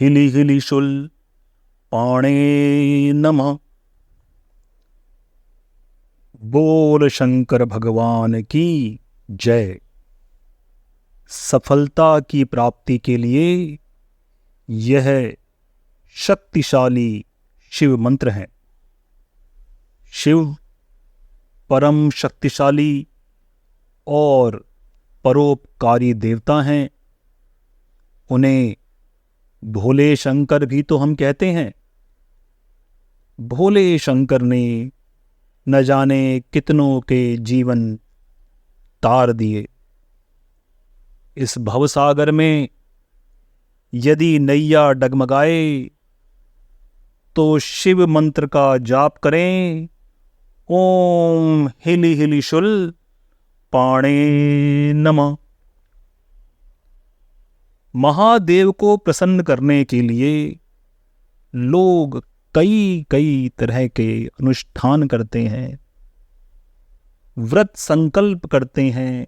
हिली हिली शुल पाणे नमः। बोल शंकर भगवान की जय। सफलता की प्राप्ति के लिए यह शक्तिशाली शिव मंत्र है। शिव परम शक्तिशाली और परोपकारी देवता हैं। उन्हें भोले शंकर भी तो हम कहते हैं। भोले शंकर ने न जाने कितनों के जीवन तार दिए। इस भवसागर में यदि नैया डगमगाए तो शिव मंत्र का जाप करें। ओम हिली हिली शुल पाणे नमः। महादेव को प्रसन्न करने के लिए लोग कई कई तरह के अनुष्ठान करते हैं, व्रत संकल्प करते हैं,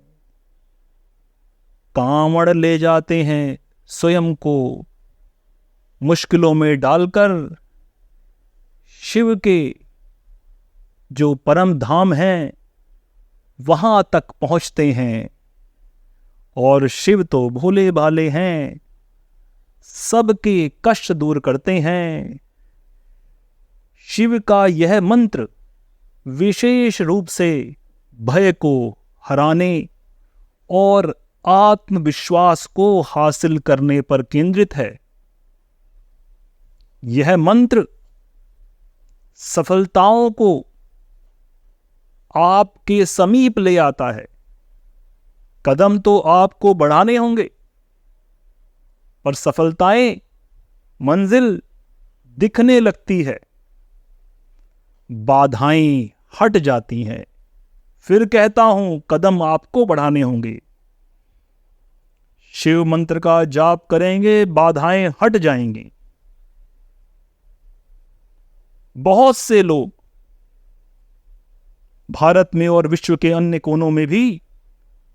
कांवड़ ले जाते हैं, स्वयं को मुश्किलों में डालकर शिव के जो परम धाम हैं वहां तक पहुंचते हैं। और शिव तो भोले भाले हैं, सबके कष्ट दूर करते हैं। शिव का यह मंत्र विशेष रूप से भय को हराने और आत्मविश्वास को हासिल करने पर केंद्रित है। यह मंत्र सफलताओं को आपके समीप ले आता है। कदम तो आपको बढ़ाने होंगे, पर सफलताएं, मंजिल दिखने लगती है। बाधाएं हट जाती हैं। फिर कहता हूं, कदम आपको बढ़ाने होंगे। शिव मंत्र का जाप करेंगे, बाधाएं हट जाएंगी। बहुत से लोग भारत में और विश्व के अन्य कोनों में भी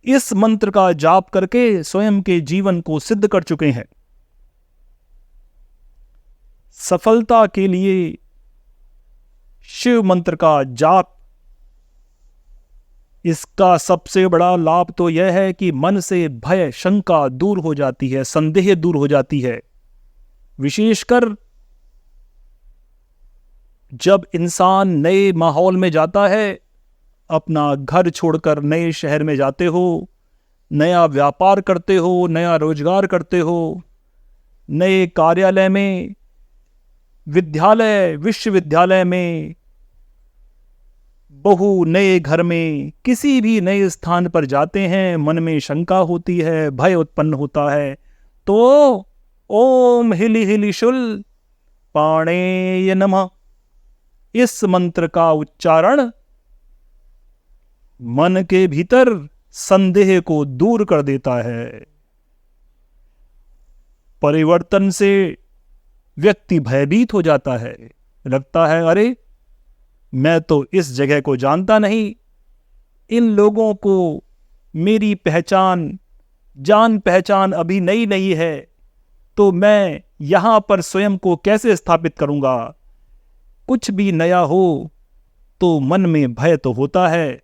इस मंत्र का जाप करके स्वयं के जीवन को सिद्ध कर चुके हैं। सफलता के लिए शिव मंत्र का जाप, इसका सबसे बड़ा लाभ तो यह है कि मन से भय शंका दूर हो जाती है, संदेह दूर हो जाती है। विशेषकर जब इंसान नए माहौल में जाता है, अपना घर छोड़कर नए शहर में जाते हो, नया व्यापार करते हो, नया रोजगार करते हो, नए कार्यालय में, विद्यालय, विश्वविद्यालय में, बहु नए घर में, किसी भी नए स्थान पर जाते हैं, मन में शंका होती है, भय उत्पन्न होता है। तो ओम हिली हिली शुल पाणे नमः, इस मंत्र का उच्चारण मन के भीतर संदेह को दूर कर देता है। परिवर्तन से व्यक्ति भयभीत हो जाता है। लगता है, अरे मैं तो इस जगह को जानता नहीं, इन लोगों को मेरी पहचान, जान पहचान अभी नई नई है, तो मैं यहां पर स्वयं को कैसे स्थापित करूंगा। कुछ भी नया हो तो मन में भय तो होता है,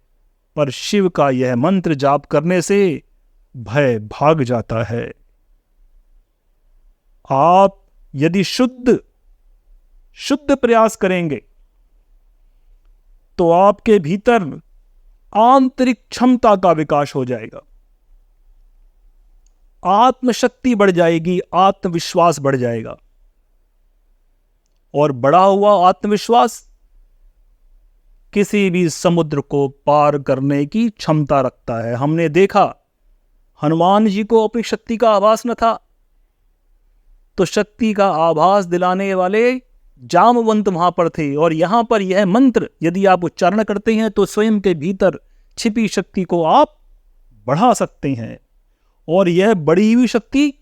पर शिव का यह मंत्र जाप करने से भय भाग जाता है। आप यदि शुद्ध प्रयास करेंगे तो आपके भीतर आंतरिक क्षमता का विकास हो जाएगा, आत्मशक्ति बढ़ जाएगी, आत्मविश्वास बढ़ जाएगा। और बढ़ा हुआ आत्मविश्वास किसी भी समुद्र को पार करने की क्षमता रखता है। हमने देखा, हनुमान जी को अपनी शक्ति का आभास न था, तो शक्ति का आभास दिलाने वाले जामवंत वहां पर थे। और यहां पर यह मंत्र यदि आप उच्चारण करते हैं तो स्वयं के भीतर छिपी शक्ति को आप बढ़ा सकते हैं। और यह बढ़ी हुई शक्ति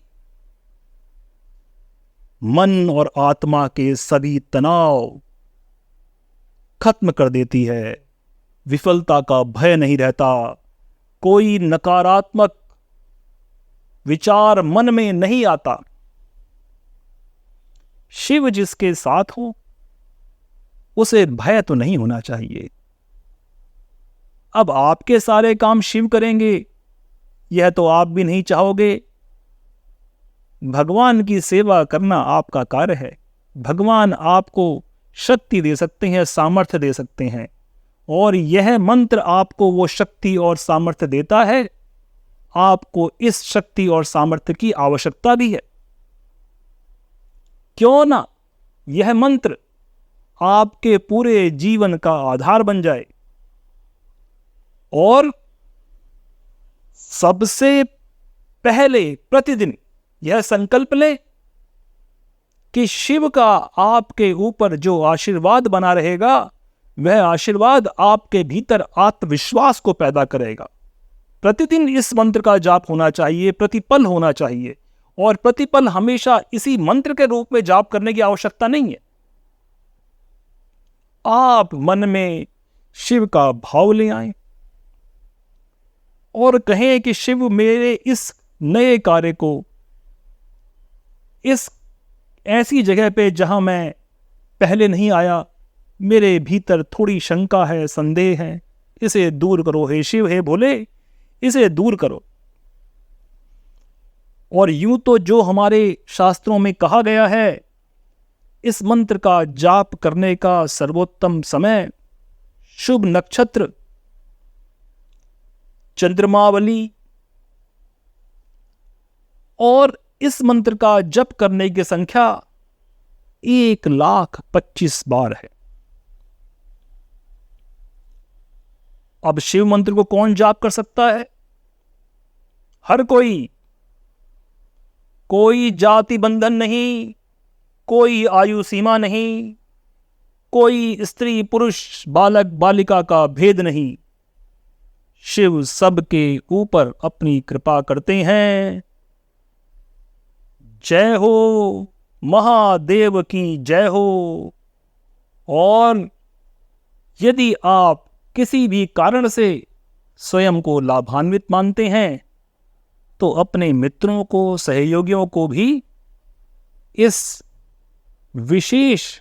मन और आत्मा के सभी तनाव खत्म कर देती है। विफलता का भय नहीं रहता, कोई नकारात्मक विचार मन में नहीं आता। शिव जिसके साथ हो उसे भय तो नहीं होना चाहिए। अब आपके सारे काम शिव करेंगे यह तो आप भी नहीं चाहोगे। भगवान की सेवा करना आपका कार्य है। भगवान आपको शक्ति दे सकते हैं, सामर्थ्य दे सकते हैं, और यह मंत्र आपको वो शक्ति और सामर्थ्य देता है। आपको इस शक्ति और सामर्थ्य की आवश्यकता भी है। क्यों ना यह मंत्र आपके पूरे जीवन का आधार बन जाए। और सबसे पहले प्रतिदिन यह संकल्प ले कि शिव का आपके ऊपर जो आशीर्वाद बना रहेगा वह आशीर्वाद आपके भीतर आत्मविश्वास को पैदा करेगा। प्रतिदिन इस मंत्र का जाप होना चाहिए, प्रतिपल होना चाहिए, और प्रतिपल हमेशा इसी मंत्र के रूप में जाप करने की आवश्यकता नहीं है। आप मन में शिव का भाव ले आए और कहें कि शिव मेरे इस नए कार्य को इस ऐसी जगह पे जहां मैं पहले नहीं आया, मेरे भीतर थोड़ी शंका है, संदेह है, इसे दूर करो हे शिव, हे भोले, इसे दूर करो। और यूं तो जो हमारे शास्त्रों में कहा गया है, इस मंत्र का जाप करने का सर्वोत्तम समय शुभ नक्षत्र, चंद्रमावली, और इस मंत्र का जप करने की संख्या 1,25,000 बार है। अब शिव मंत्र को कौन जाप कर सकता है? हर कोई, कोई जाति बंधन नहीं, कोई आयु सीमा नहीं, कोई स्त्री पुरुष बालक बालिका का भेद नहीं। शिव सबके ऊपर अपनी कृपा करते हैं। जय हो, महादेव की जय हो। और यदि आप किसी भी कारण से स्वयं को लाभान्वित मानते हैं तो अपने मित्रों को, सहयोगियों को भी इस विशेष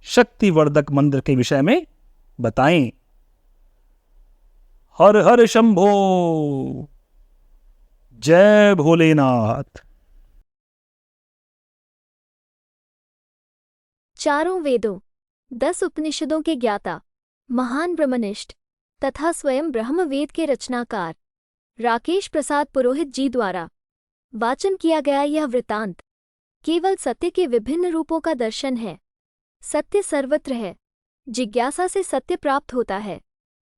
शक्तिवर्धक मंत्र के विषय में बताएं। हर हर शंभो, जय भोलेनाथ। चारों वेदों, 10 उपनिषदों के ज्ञाता, महान ब्रह्मनिष्ठ तथा स्वयं ब्रह्मवेद के रचनाकार राकेश प्रसाद पुरोहित जी द्वारा वाचन किया गया यह वृतांत केवल सत्य के विभिन्न रूपों का दर्शन है। सत्य सर्वत्र है, जिज्ञासा से सत्य प्राप्त होता है।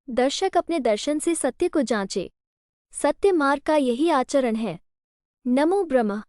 दर्शक अपने दर्शन से सत्य को जांचे। सत्य मार्ग का यही आचरण है। नमो ब्रह्म।